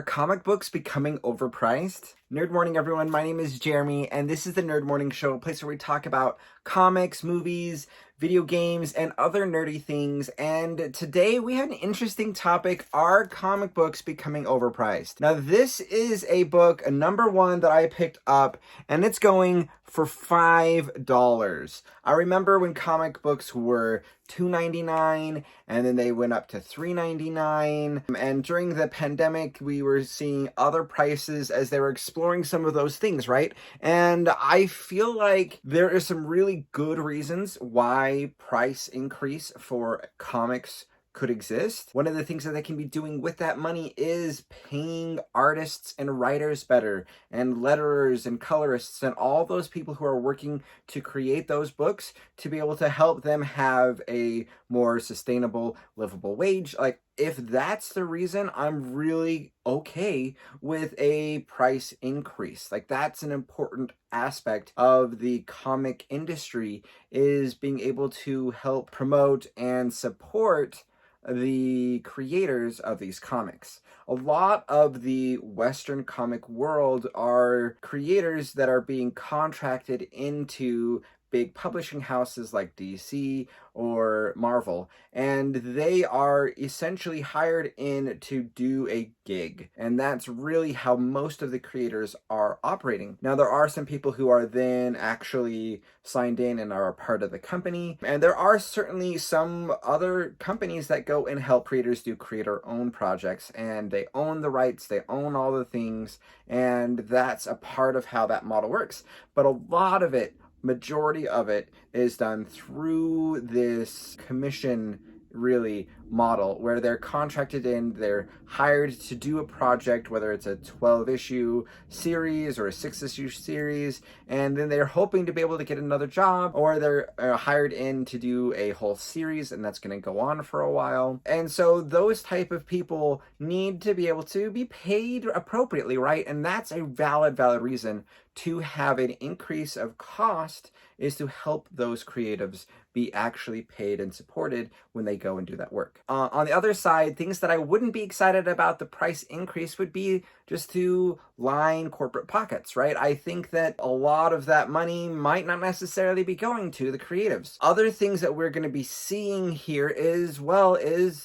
Are comic books becoming overpriced? Nerd Morning, everyone. My name is Jeremy, and this is the Nerd Morning Show, a place where we talk about comics, movies, video games, and other nerdy things. And today we have an interesting topic. Are comic books becoming overpriced? Now, this is a book, a number one that I picked up, and it's going for $5. I remember when comic books were $2.99, and then they went up to $3.99. And during the pandemic, we were seeing other prices as they were exploring some of those things, right? And I feel like there are some really good reasons why price increase for comics could exist. One of the things that they can be doing with that money is paying artists and writers better, and letterers and colorists and all those people who are working to create those books to be able to help them have a more sustainable, livable wage. Like, if that's the reason, I'm really okay with a price increase. Like, that's an important aspect of the comic industry, is being able to help promote and support the creators of these comics. A lot of the Western comic world are creators that are being contracted into big publishing houses like DC or Marvel, and they are essentially hired in to do a gig, and that's really how most of the creators are operating. Now, there are some people who are then actually signed in and are a part of the company, and there are certainly some other companies that go and help creators do creator-owned projects, and they own the rights, they own all the things, and that's a part of how that model works. But a lot of it, majority of it, is done through this commission really model where they're contracted in, they're hired to do a project, whether it's a 12-issue series or a 6-issue series, and then they're hoping to be able to get another job, or they're hired in to do a whole series, and that's going to go on for a while. And so those type of people need to be able to be paid appropriately, right? And that's a valid reason to have an increase of cost, is to help those creatives be actually paid and supported when they go and do that work. On the other side, things that I wouldn't be excited about the price increase would be just to line corporate pockets, right? I think that a lot of that money might not necessarily be going to the creatives. Other things that we're going to be seeing here is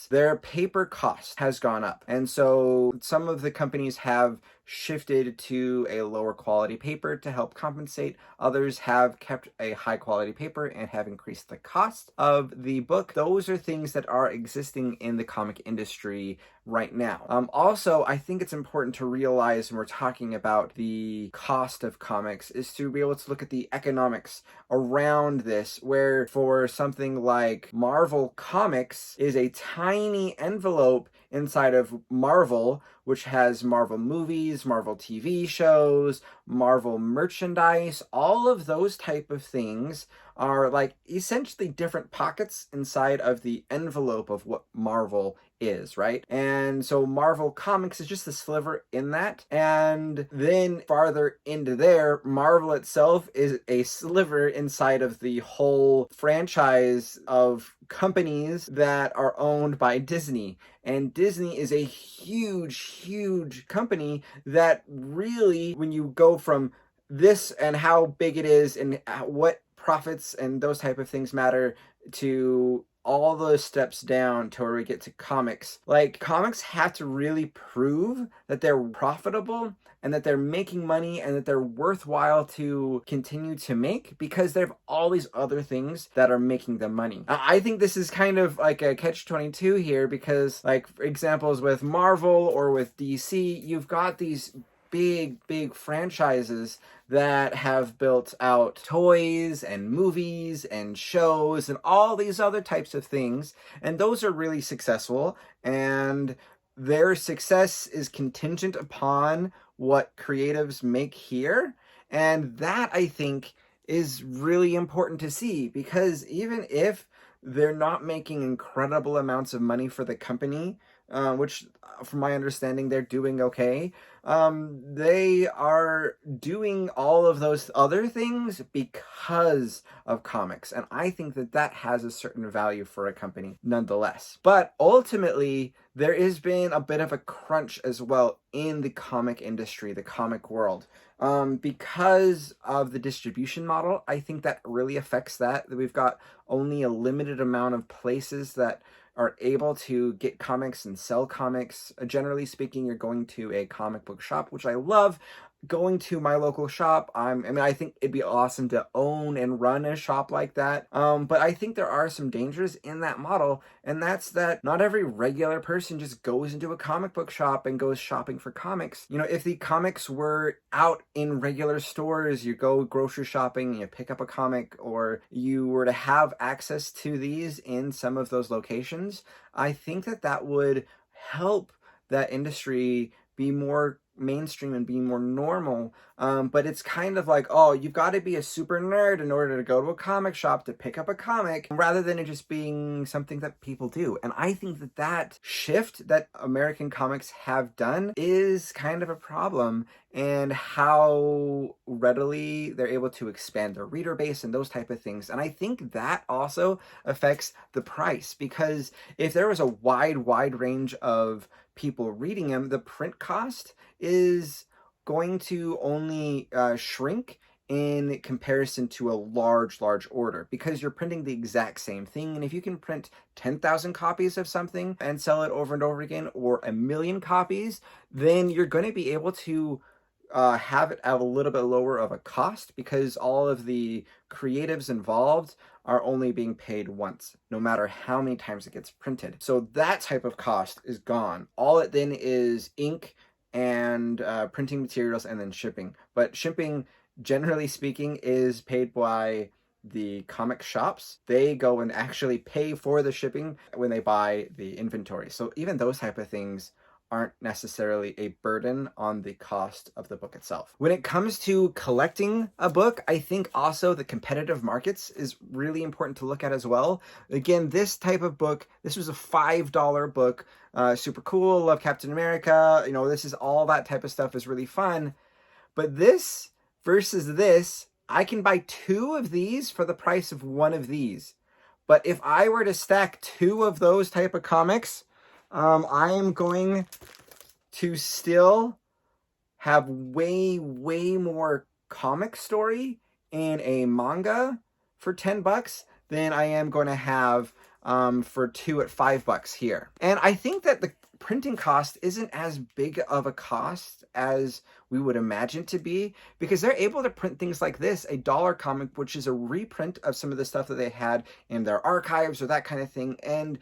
their paper cost has gone up. And so some of the companies have shifted to a lower quality paper to help compensate. Others have kept a high quality paper and have increased the cost of the book. Those are things that are existing in the comic industry right now. Also, I think it's important to realize when we're talking about the cost of comics is to be able to look at the economics around this, where for something like Marvel Comics is a tiny envelope inside of Marvel, which has Marvel movies, Marvel TV shows, Marvel merchandise. All of those type of things are like essentially different pockets inside of the envelope of what Marvel is, right? And so Marvel Comics is just a sliver in that. And then farther into there, Marvel itself is a sliver inside of the whole franchise of companies that are owned by Disney. And Disney is a huge company that really, when you go from this and how big it is and what profits and those type of things matter, to all those steps down to where we get to comics. Like, comics have to really prove that they're profitable and that they're making money and that they're worthwhile to continue to make, because they have all these other things that are making them money. I think this is kind of like a catch-22 here, because, like, for examples with Marvel or with DC, you've got these big franchises that have built out toys and movies and shows and all these other types of things, and those are really successful, and their success is contingent upon what creatives make here. And that, I think, is really important to see, because even if they're not making incredible amounts of money for the company, which from my understanding, they're doing okay. They are doing all of those other things because of comics. And I think that that has a certain value for a company nonetheless. But ultimately, there has been a bit of a crunch as well in the comic industry, the comic world. Because of the distribution model, I think that really affects that we've got only a limited amount of places that are able to get comics and sell comics. Generally speaking, you're going to a comic book shop, which I love. Going to my local shop, I think it'd be awesome to own and run a shop like that. But I think there are some dangers in that model, and that's that not every regular person just goes into a comic book shop and goes shopping for comics. You know, if the comics were out in regular stores, you go grocery shopping, you pick up a comic, or you were to have access to these in some of those locations, I think that that would help that industry be more mainstream and be more normal. But it's kind of like, oh, you've got to be a super nerd in order to go to a comic shop to pick up a comic, rather than it just being something that people do. And I think that that shift that American comics have done is kind of a problem, and how readily they're able to expand their reader base and those type of things. And I think that also affects the price, because if there was a wide range of people reading them, the print cost is going to only shrink in comparison to a large order, because you're printing the exact same thing. And if you can print 10,000 copies of something and sell it over and over again, or 1,000,000 copies, then you're going to be able to have it at a little bit lower of a cost, because all of the creatives involved are only being paid once, no matter how many times it gets printed. So that type of cost is gone. All it then is ink and printing materials and then shipping. But shipping, generally speaking, is paid by the comic shops. They go and actually pay for the shipping when they buy the inventory. So even those type of things aren't necessarily a burden on the cost of the book itself. When it comes to collecting a book, I think also the competitive markets is really important to look at as well. Again, this type of book, this was a $5 book, super cool, love Captain America, you know, this is all that type of stuff is really fun. But this versus this, I can buy 2 of these for the price of 1 of these. But if I were to stack 2 of those type of comics, I am going to still have way more comic story in a manga for $10 than I am going to have for 2 at $5 here. And I think that the printing cost isn't as big of a cost as we would imagine to be, because they're able to print things like this, a dollar comic, which is a reprint of some of the stuff that they had in their archives or that kind of thing. And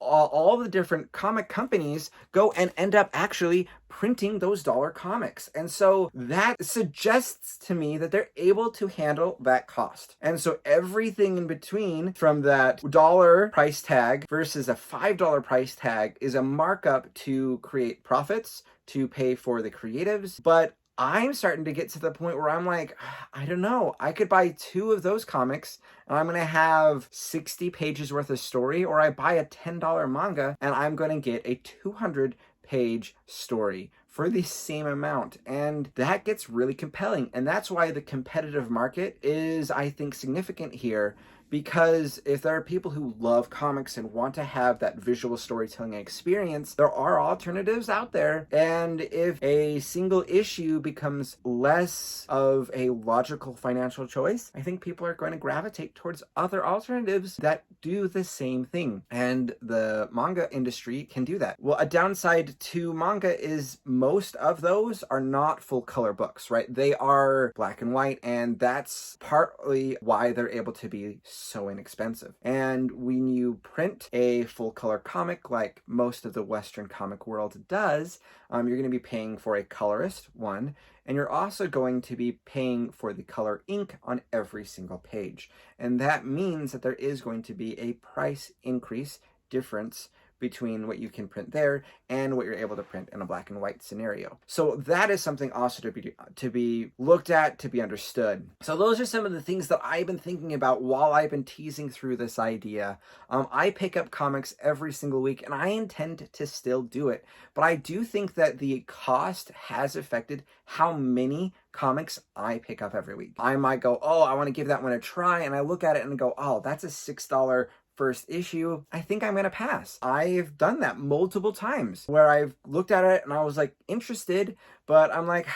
all the different comic companies go and end up actually printing those dollar comics. And so that suggests to me that they're able to handle that cost. And so everything in between from that dollar price tag versus a $5 price tag is a markup to create profits, to pay for the creatives. But I'm starting to get to the point where I'm like, I don't know, I could buy 2 of those comics and I'm going to have 60 pages worth of story, or I buy a $10 manga and I'm going to get a 200-page story for the same amount. And that gets really compelling. And that's why the competitive market is, I think, significant here. Because if there are people who love comics and want to have that visual storytelling experience, there are alternatives out there. And if a single issue becomes less of a logical financial choice, I think people are going to gravitate towards other alternatives that do the same thing. And the manga industry can do that. Well, a downside to manga is most of those are not full color books, right? They are black and white, and that's partly why they're able to be so inexpensive. And when you print a full color comic like most of the Western comic world does, you're going to be paying for a colorist, one, and you're also going to be paying for the color ink on every single page. And that means that there is going to be a price increase difference between what you can print there and what you're able to print in a black and white scenario. So that is something also to be looked at, to be understood. So those are some of the things that I've been thinking about while I've been teasing through this idea. I pick up comics every single week, and I intend to still do it. But I do think that the cost has affected how many comics I pick up every week. I might go, oh, I want to give that one a try, and I look at it and go, oh, that's a $6 first issue. I think I'm gonna pass. I've done that multiple times where I've looked at it and I was like interested, but I'm like,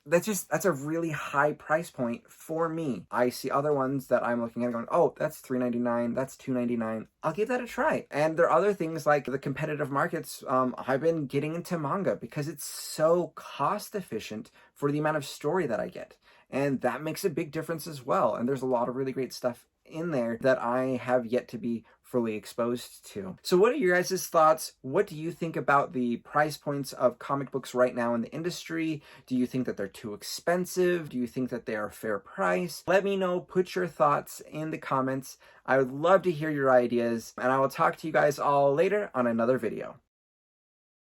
that's a really high price point for me. I see other ones that I'm looking at going, oh, that's $3.99, that's $2.99. I'll give that a try. And there are other things like the competitive markets. I've been getting into manga because it's so cost efficient for the amount of story that I get. And that makes a big difference as well. And there's a lot of really great stuff in there that I have yet to be fully exposed to. So what are your guys' thoughts? What do you think about the price points of comic books right now in the industry? Do you think that they're too expensive? Do you think that they are a fair price? Let me know. Put your thoughts in the comments. I would love to hear your ideas, and I will talk to you guys all later on another video.